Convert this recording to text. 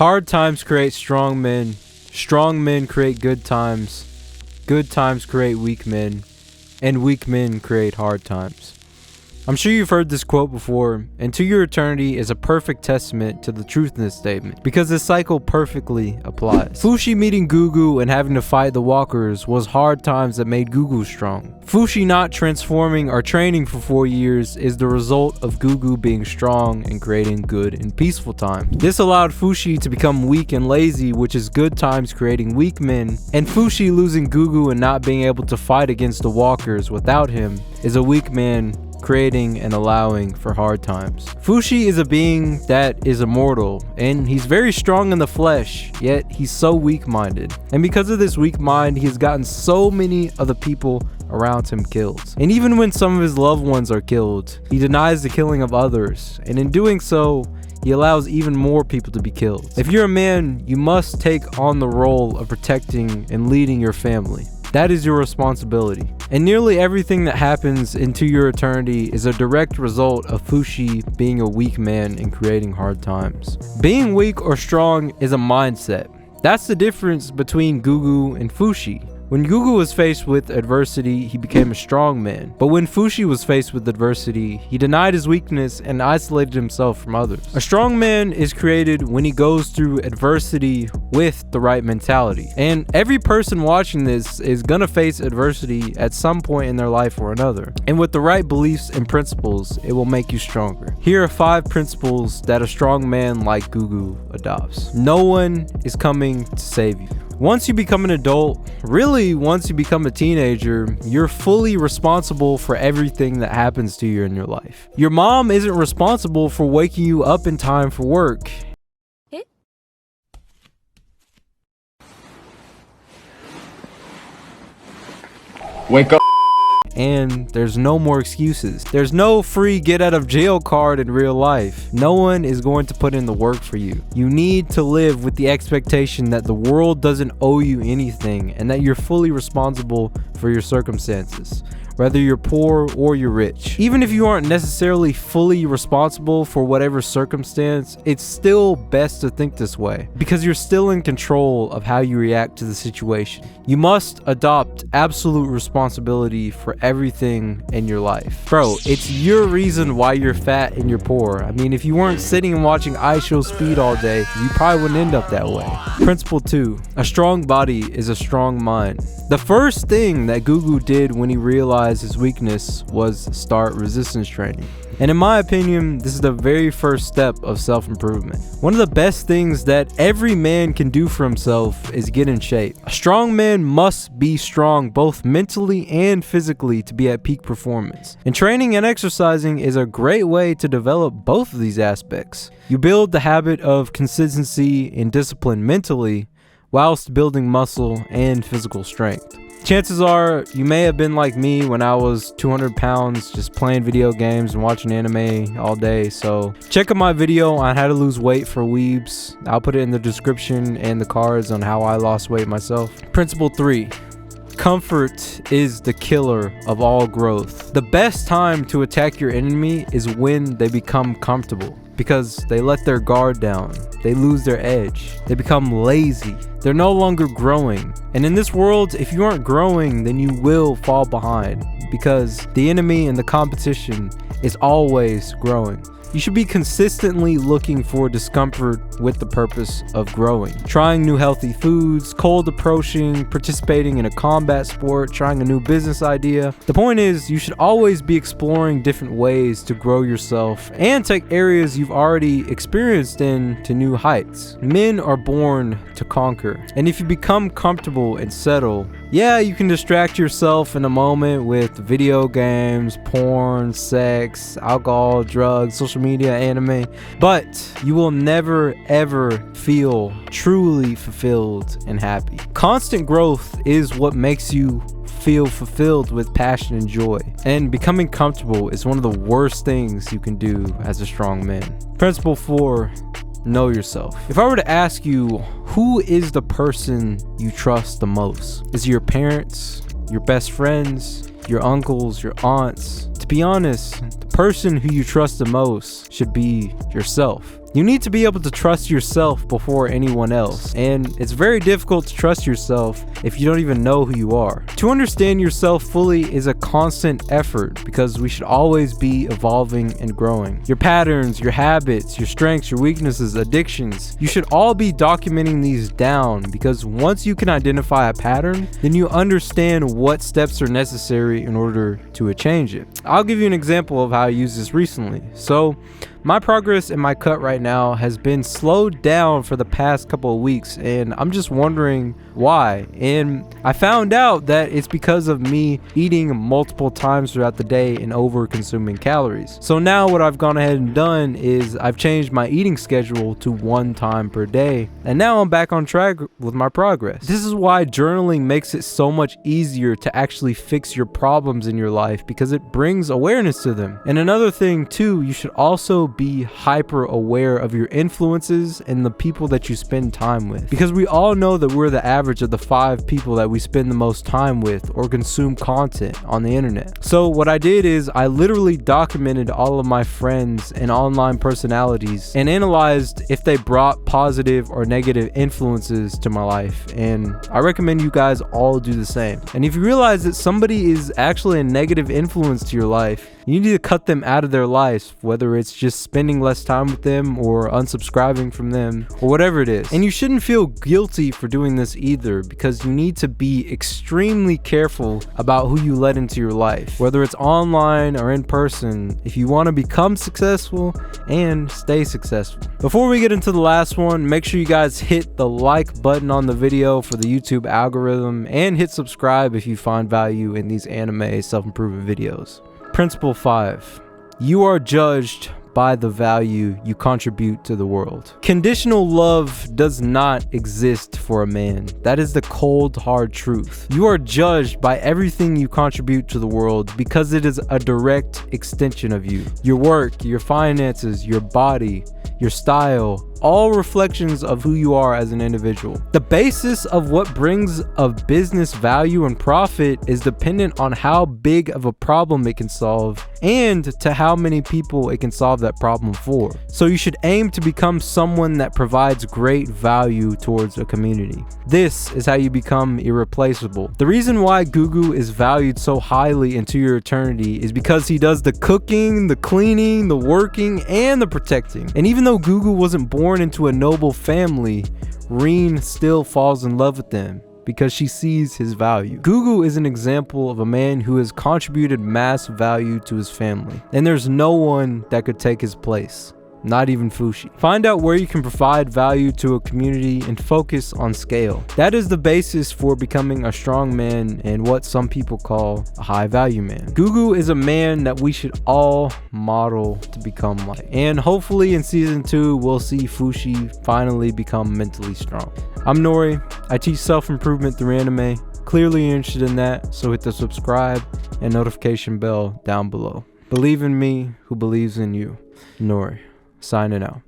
Hard times create strong men. Strong men create good times. Good times create weak men. And weak men create hard times. I'm sure you've heard this quote before, and To Your Eternity is a perfect testament to the truth in this statement, because this cycle perfectly applies. Fushi meeting Gugu and having to fight the walkers was hard times that made Gugu strong. Fushi not transforming or training for 4 years is the result of Gugu being strong and creating good and peaceful times. This allowed Fushi to become weak and lazy, which is good times creating weak men, and Fushi losing Gugu and not being able to fight against the walkers without him is a weak man creating and allowing for hard times. Fushi is a being that is immortal, and he's very strong in the flesh, yet he's so weak-minded. And because of this weak mind, he has gotten so many of the people around him killed. And even when some of his loved ones are killed, he denies the killing of others, and in doing so, he allows even more people to be killed. If you're a man, you must take on the role of protecting and leading your family. That is your responsibility. And nearly everything that happens in To Your Eternity is a direct result of Fushi being a weak man and creating hard times. Being weak or strong is a mindset. That's the difference between Gugu and Fushi. When Gugu was faced with adversity, he became a strong man. But when Fushi was faced with adversity, he denied his weakness and isolated himself from others. A strong man is created when he goes through adversity with the right mentality. And every person watching this is gonna face adversity at some point in their life or another. And with the right beliefs and principles, it will make you stronger. Here are 5 principles that a strong man like Gugu adopts. No one is coming to save you. Once you become an adult, really once you become a teenager, you're fully responsible for everything that happens to you in your life. Your mom isn't responsible for waking you up in time for work. Wake up. And there's no more excuses. There's no free get out of jail card in real life. No one is going to put in the work for you. You need to live with the expectation that the world doesn't owe you anything and that you're fully responsible for your circumstances, whether you're poor or you're rich. Even if you aren't necessarily fully responsible for whatever circumstance, it's still best to think this way because you're still in control of how you react to the situation. You must adopt absolute responsibility for everything in your life. Bro, it's your reason why you're fat and you're poor. I mean, if you weren't sitting and watching I Show Speed all day, you probably wouldn't end up that way. Principle 2. A strong body is a strong mind. The first thing that Gugu did when he realized his weakness was start resistance training. And in my opinion, this is the very first step of self-improvement. One of the best things that every man can do for himself is get in shape. A strong man must be strong both mentally and physically to be at peak performance. And training and exercising is a great way to develop both of these aspects. You build the habit of consistency and discipline mentally, whilst building muscle and physical strength. Chances are you may have been like me when I was 200 pounds just playing video games and watching anime all day. So check out my video on how to lose weight for weebs. I'll put it in the description and the cards on how I lost weight myself. Principle 3. Comfort is the killer of all growth. The best time to attack your enemy is when they become comfortable, because they let their guard down, they lose their edge, they become lazy, they're no longer growing. And in this world, if you aren't growing, then you will fall behind, because the enemy and the competition is always growing. You should be consistently looking for discomfort with the purpose of growing. Trying new healthy foods, cold approaching, participating in a combat sport, trying a new business idea. The point is, you should always be exploring different ways to grow yourself and take areas you've already experienced in to new heights. Men are born to conquer. And if you become comfortable and settle, yeah, you can distract yourself in a moment with video games, porn, sex, alcohol, drugs, social media, anime, but you will never ever feel truly fulfilled and happy. Constant growth is what makes you feel fulfilled with passion and joy, and becoming comfortable is one of the worst things you can do as a strong man. Principle 4. Know yourself. If I were to ask you, who is the person you trust the most? Is it your parents, your best friends, your uncles, your aunts? To be honest, the person who you trust the most should be yourself. You need to be able to trust yourself before anyone else, and it's very difficult to trust yourself if you don't even know who you are. To understand yourself fully is a constant effort because we should always be evolving and growing. Your patterns, your habits, your strengths, your weaknesses, addictions, you should all be documenting these down because once you can identify a pattern, then you understand what steps are necessary in order to change it. I'll give you an example of how I used this recently. So my progress in my cut right now has been slowed down for the past couple of weeks, and I'm just wondering why. And I found out that it's because of me eating multiple times throughout the day and over consuming calories. So now what I've gone ahead and done is I've changed my eating schedule to 1 time per day, and now I'm back on track with my progress. This is why journaling makes it so much easier to actually fix your problems in your life because it brings awareness to them. And another thing too, you should also be hyper aware of your influences and the people that you spend time with, because we all know that we're the average of the 5 people that we spend the most time with or consume content on the internet. So what I did is I literally documented all of my friends and online personalities and analyzed if they brought positive or negative influences to my life, and I recommend you guys all do the same. And if you realize that somebody is actually a negative influence to your life, you need to cut them out of their life, whether it's just spending less time with them or unsubscribing from them or whatever it is. And you shouldn't feel guilty for doing this either, because you need to be extremely careful about who you let into your life, whether it's online or in person, if you want to become successful and stay successful. Before we get into the last one, make sure you guys hit the like button on the video for the YouTube algorithm and hit subscribe if you find value in these anime self-improvement videos. Principle 5. You are judged by the value you contribute to the world. Conditional love does not exist for a man. That is the cold, hard truth. You are judged by everything you contribute to the world because it is a direct extension of you. Your work, your finances, your body, your style, all reflections of who you are as an individual. The basis of what brings a business value and profit is dependent on how big of a problem it can solve and to how many people it can solve that problem for. So you should aim to become someone that provides great value towards a community. This is how you become irreplaceable. The reason why Gugu is valued so highly into your eternity is because he does the cooking, the cleaning, the working, and the protecting. And even though Gugu wasn't born into a noble family, Reen still falls in love with them because she sees his value. Gugu is an example of a man who has contributed mass value to his family, and there's no one that could take his place. Not even Fushi. Find out where you can provide value to a community and focus on scale. That is the basis for becoming a strong man and what some people call a high value man. Gugu is a man that we should all model to become like. And hopefully in season 2, we'll see Fushi finally become mentally strong. I'm Nori. I teach self-improvement through anime. Clearly you're interested in that, so hit the subscribe and notification bell down below. Believe in me who believes in you. Nori. Signing out.